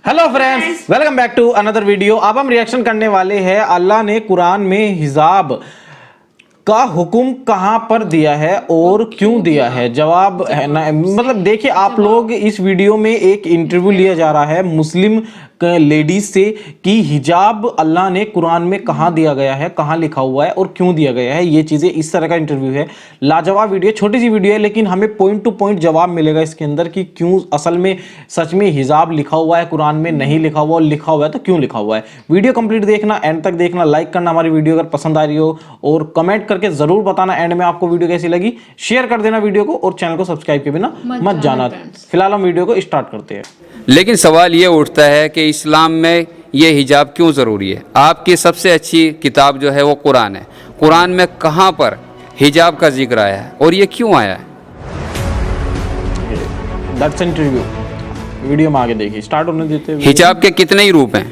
Hello friends, welcome back to another video. अब हम reaction करने वाले हैं अल्लाह ने कुरान में हिजाब का हुक्म कहां पर दिया है और क्यों दिया है। जवाब है ना, मतलब देखिए आप लोग, इस वीडियो में एक इंटरव्यू लिया जा रहा है मुस्लिम लेडीज से कि हिजाब अल्लाह ने कुरान में कहां दिया गया है, कहां लिखा हुआ है और क्यों दिया गया है। ये चीजें इस तरह का इंटरव्यू है। लाजवाब वीडियो, छोटी सी वीडियो है लेकिन हमें पॉइंट टू पॉइंट जवाब मिलेगा इसके अंदर कि क्यों असल में सच में हिजाब लिखा हुआ है कुरान में, नहीं लिखा हुआ, और लिखा हुआ है तो क्यों लिखा हुआ है। वीडियो कंप्लीट देखना, एंड तक देखना, लाइक करना हमारी वीडियो अगर पसंद आ रही हो, और कमेंट करके जरूर बताना एंड में आपको वीडियो कैसी लगी। शेयर कर देना वीडियो को और चैनल को सब्सक्राइब के बिना मत जाना। फिलहाल हम वीडियो को स्टार्ट करते हैं। लेकिन सवाल ये उठता है कि इस्लाम में ये हिजाब क्यों ज़रूरी है। आपकी सबसे अच्छी किताब जो है वो कुरान है। कुरान में कहाँ पर हिजाब का जिक्र आया है और ये क्यों आया है? दैट्स इंटरव्यू, वीडियो में आगे देखिए, स्टार्ट होने देते हैं। हिजाब के कितने ही रूप हैं।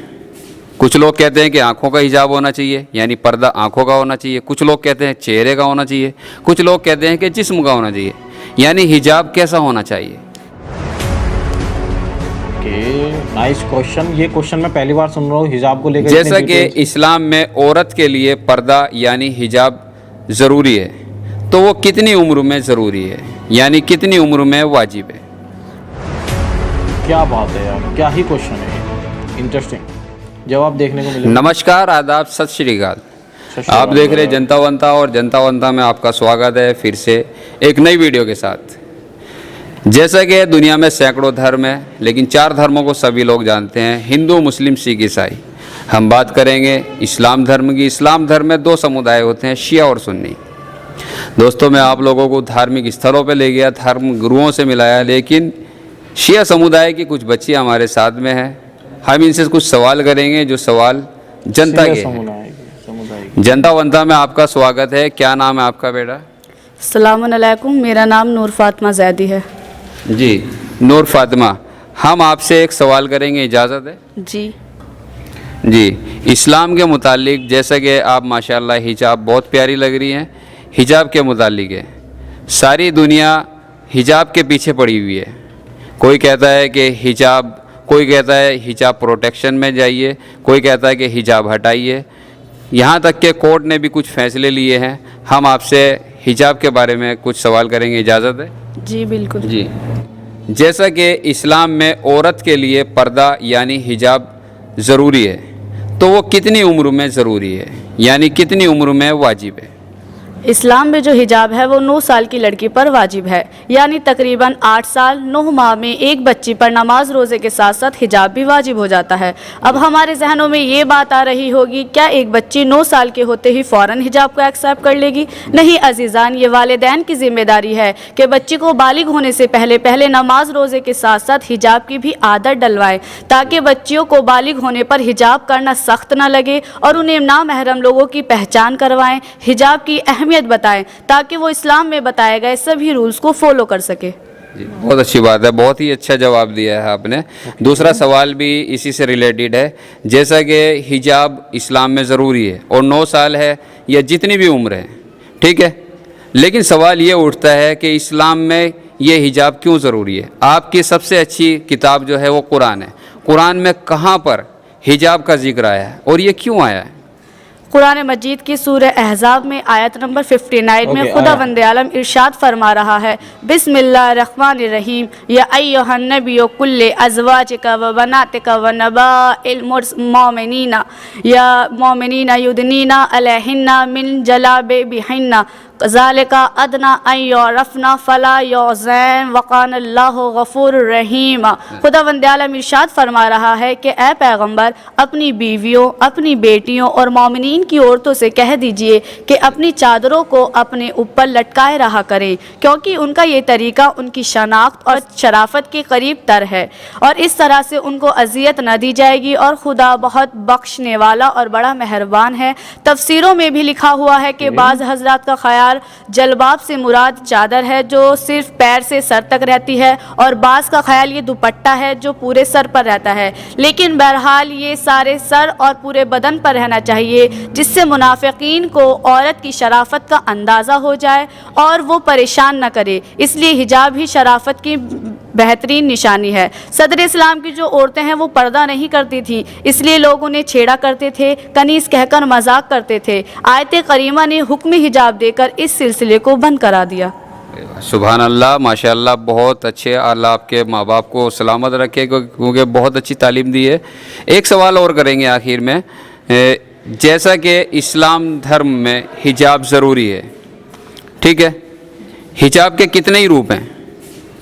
कुछ लोग कहते हैं कि आंखों का हिजाब होना चाहिए, यानी पर्दा आंखों का होना चाहिए। कुछ लोग कहते हैं चेहरे का होना चाहिए। कुछ लोग कहते हैं कि जिस्म का होना चाहिए। यानी हिजाब कैसा होना चाहिए? Nice question. ये क्वेश्चन मैं पहली बार सुन रहा हूँ हिजाब को लेकर। जैसा कि इस्लाम में औरत के लिए पर्दा यानी हिजाब ज़रूरी है, तो वो कितनी उम्र में ज़रूरी है, यानी कितनी उम्र में वाजिब है? क्या बात है यार, क्या ही क्वेश्चन है, इंटरेस्टिंग। जवाब देखने को मिलेगा। नमस्कार, आदाब, सत श्री अकाल। आप देख रहे हैं जनता वंता, और जनता वंता में आपका स्वागत है फिर से एक नई वीडियो के साथ। जैसा कि दुनिया में सैकड़ों धर्म है, लेकिन 4 धर्मों को सभी लोग जानते हैं, हिंदू, मुस्लिम, सिख, ईसाई। हम बात करेंगे इस्लाम धर्म की। इस्लाम धर्म में 2 समुदाय होते हैं, शिया और सुन्नी। दोस्तों, मैं आप लोगों को धार्मिक स्थलों पर ले गया, धर्म गुरुओं से मिलाया, लेकिन शिया समुदाय की कुछ बच्चियाँ हमारे साथ में हैं। हम इनसे कुछ सवाल करेंगे जो सवाल जनता के हैं। जनता वंता में आपका स्वागत है। क्या नाम है आपका बेटा? अस्सलाम वालेकुम, मेरा नाम नूर फातिमा ज़ैदी है। जी नूर फातिमा, हम आपसे एक सवाल करेंगे, इजाज़त है? जी इस्लाम के मुतालिक, जैसा कि आप माशाल्लाह हिजाब बहुत प्यारी लग रही हैं, हिजाब के मुतालिक है सारी दुनिया हिजाब के पीछे पड़ी हुई है। कोई कहता है कि हिजाब, कोई कहता है हिजाब प्रोटेक्शन में जाइए, कोई कहता है कि हिजाब हटाइए। यहाँ तक के कोर्ट ने भी कुछ फैसले लिए हैं। हम आपसे हिजाब के बारे में कुछ सवाल करेंगे, इजाज़त है? जी बिल्कुल। जी, जैसा कि इस्लाम में औरत के लिए पर्दा यानी हिजाब ज़रूरी है, तो वो कितनी उम्र में ज़रूरी है, यानी कितनी उम्र में वाजिब है? इस्लाम में जो हिजाब है वो 9 साल की लड़की पर वाजिब है, यानी तकरीबन 8 साल 9 माह में एक बच्ची पर नमाज रोज़े के साथ साथ हिजाब भी वाजिब हो जाता है। अब हमारे जहनों में ये बात आ रही होगी, क्या एक बच्ची 9 साल के होते ही फ़ौरन हिजाब को एक्सेप्ट कर लेगी? नहीं अजीज़ान, ये वालिदैन की जिम्मेदारी है कि बच्ची को बालिग होने से पहले पहले नमाज रोज़े के साथ साथ हिजाब की भी आदत डलवाएं, ताकि बच्चियों को बालिग होने पर हिजाब करना सख्त ना लगे और उन्हें नामहरम लोगों की पहचान करवाएं, हिजाब की अहमियत बताएं, ताकि वो इस्लाम में बताए गए सभी रूल्स को फॉलो कर सके। बहुत अच्छी बात है, बहुत ही अच्छा जवाब दिया है आपने। दूसरा सवाल भी इसी से रिलेटेड है। जैसा कि हिजाब इस्लाम में ज़रूरी है और 9 साल है या जितनी भी उम्र है, ठीक है, लेकिन सवाल ये उठता है कि इस्लाम में ये हिजाब क्यों ज़रूरी है। आपकी सबसे अच्छी किताब जो है वो कुरान है। कुरान में कहाँ पर हिजाब का जिक्र आया है और ये क्यों आया है? कुरान मजीद की सूरह अहज़ाब में आयत नंबर 59 में खुदा वंदे आलम इरशाद फरमा रहा है, बिस्मिल्लाहिर्रहमानिर्रहीम, या अय्युहन नबिय्यु कुल्लि अज़वाजिका व बनातिका व नबाइल मोमिनीना या मोमिनीना युदनीना अलैहिन्ना मिन जलाबिबिहिन्ना ज़ालिका अदना अन युरफ़ना फ़ला युज़ैन वकानल्लाहु गफ़ूरुर रहीम। खुदा वंदे आलम इरशाद फरमा रहा है कि ए पैगंबर, अपनी बीवियों, अपनी बेटियों और मोमिनीन की औरतों से कह दीजिए कि अपनी चादरों को अपने ऊपर लटकाए रहा करें, क्योंकि उनका ये तरीका उनकी शनाख्त और शराफत के करीब तर है, और इस तरह से उनको अजियत न दी जाएगी, और खुदा बहुत बख्शने वाला और बड़ा मेहरबान है। तफसीरों में भी लिखा हुआ है कि बाज़ हज़रात का ख्याल जलबाब से मुराद चादर है जो सिर्फ पैर से सर तक रहती है, और बाज़ का ख्याल ये दुपट्टा है जो पूरे सर पर रहता है। लेकिन बहरहाल ये सारे सर और पूरे बदन पर रहना चाहिए, जिससे मुनाफिकीन को औरत की शराफत का अंदाज़ा हो जाए और वो परेशान न करे। इसलिए हिजाब ही शराफत की बेहतरीन निशानी है। सदर इस्लाम की जो औरतें हैं वो पर्दा नहीं करती थी, इसलिए लोग उन्हें छेड़ा करते थे, कनीज कहकर मजाक करते थे। आयत करीमा ने हुक्म हिजाब देकर इस सिलसिले को बंद करा दिया। सुभान अल्लाह, माशाअल्लाह, बहुत अच्छे। अल्लाह आपके माँ बाप को सलामत रखे क्योंकि बहुत अच्छी तालीम दी है। एक सवाल और करेंगे आखिर में, जैसा कि इस्लाम धर्म में हिजाब ज़रूरी है, ठीक है, हिजाब के कितने ही रूप हैं।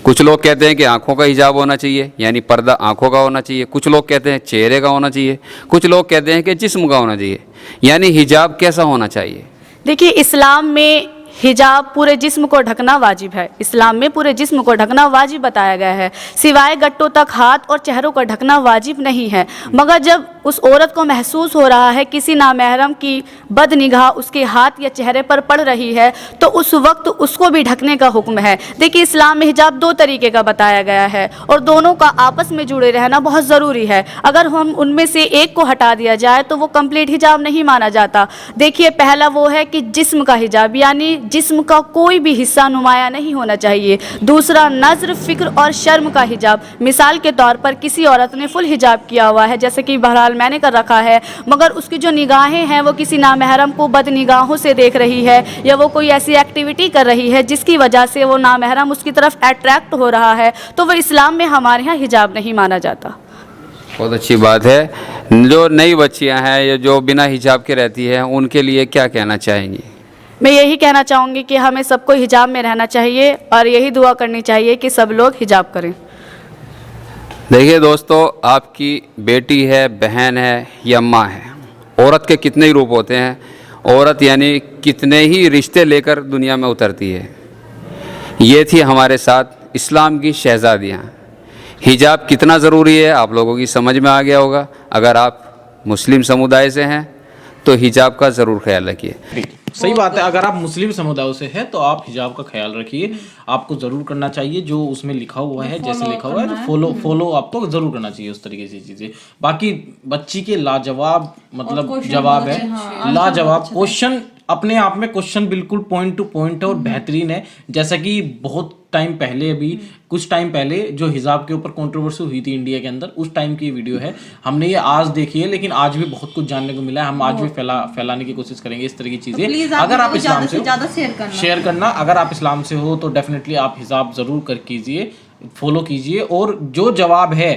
कुछ लोग कहते हैं कि आँखों का हिजाब होना चाहिए, यानी पर्दा आँखों का होना चाहिए। कुछ लोग कहते हैं चेहरे का होना चाहिए। कुछ लोग कहते हैं कि जिस्म का होना चाहिए। यानी हिजाब कैसा होना चाहिए? देखिए, इस्लाम में हिजाब पूरे जिस्म को ढकना वाजिब है। इस्लाम में पूरे जिस्म को ढकना वाजिब बताया गया है, सिवाय गट्टों तक हाथ और चेहरों का ढकना वाजिब नहीं है। मगर जब उस औरत को महसूस हो रहा है किसी नामहरम की बदनिगाह उसके हाथ या चेहरे पर पड़ रही है, तो उस वक्त उसको भी ढकने का हुक्म है। देखिए, इस्लाम में हिजाब दो तरीके का बताया गया है और दोनों का आपस में जुड़े रहना बहुत ज़रूरी है। अगर हम उनमें से एक को हटा दिया जाए तो वो कंप्लीट हिजाब नहीं माना जाता। देखिए, पहला वो है कि जिस्म का हिजाब, यानी जिस्म का कोई भी हिस्सा नुमाया नहीं होना चाहिए। दूसरा, नज़र, फिक्र और शर्म का हिजाब। मिसाल के तौर पर किसी औरत ने फुल हिजाब किया हुआ है, जैसे कि बहरहाल मैंने कर रखा है, मगर उसकी जो निगाहें हैं वो किसी नामहरम को बद निगाहों से देख रही है, या वो कोई ऐसी एक्टिविटी कर रही है जिसकी वजह से वो नामहरम उसकी तरफ अट्रैक्ट हो रहा है, तो वो इस्लाम में हमारे यहाँ हिजाब नहीं माना जाता। बहुत अच्छी बात है। जो नई बच्चियां हैं या जो बिना हिजाब के रहती हैं, उनके लिए क्या कहना चाहेंगी? मैं यही कहना चाहूँगी कि हमें सबको हिजाब में रहना चाहिए और यही दुआ करनी चाहिए कि सब लोग हिजाब करें। देखिए दोस्तों, आपकी बेटी है, बहन है या माँ है, औरत के कितने ही रूप होते हैं। औरत यानी कितने ही रिश्ते लेकर दुनिया में उतरती है। ये थी हमारे साथ इस्लाम की शहज़ादियाँ। हिजाब कितना ज़रूरी है आप लोगों की समझ में आ गया होगा। अगर आप मुस्लिम समुदाय से हैं तो हिजाब का ज़रूर ख्याल रखिए। सही बात है। अगर आप मुस्लिम समुदाय से हैं तो आप हिजाब का ख्याल रखिए, आपको ज़रूर करना चाहिए जो उसमें लिखा हुआ है, जैसे लिखा हुआ है तो फॉलो आपको ज़रूर करना चाहिए उस तरीके से चीज़ें। बाकी बच्ची के लाजवाब मतलब जवाब है, लाजवाब क्वेश्चन, अपने आप में क्वेश्चन बिल्कुल पॉइंट टू पॉइंट है और बेहतरीन है। जैसा कि बहुत टाइम पहले, अभी कुछ टाइम पहले जो हिजाब के ऊपर कंट्रोवर्सी हुई थी इंडिया के अंदर, उस टाइम की वीडियो है। हमने ये आज देखी है, लेकिन आज भी बहुत कुछ जानने को मिला है। हम आज भी फैलाने की कोशिश करेंगे इस तरह की चीज़ें। अगर आप इस्लाम से हो, शेयर करना, अगर आप इस्लाम से हो तो डेफिनेटली आप हिजाब ज़रूर कर कीजिए, फॉलो कीजिए। और जो जवाब है,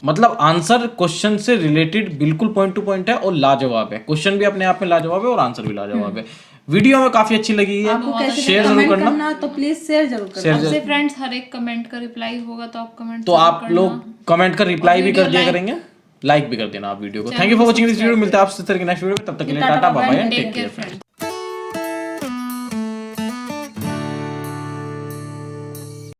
मतलब आंसर क्वेश्चन से रिलेटेड बिल्कुल पॉइंट टू पॉइंट है और लाजवाब है। क्वेश्चन भी अपने आप में लाजवाब है और आंसर भी लाजवाब है। वीडियो में काफी अच्छी लगी है, शेयर जरूर करना, तो प्लीज शेयर जरूर करना। आपसे फ्रेंड्स, हर एक कमेंट का रिप्लाई होगा, तो आप कमेंट तो आप लोग कमेंट का रिप्लाई भी कर दिया करेंगे, लाइक भी कर देना आप वीडियो को। Thank you for watching this video. मिलता है आपसे इस तरह के नेक्स्ट वीडियो में, तब तक के लिए tata bye bye, take care friends.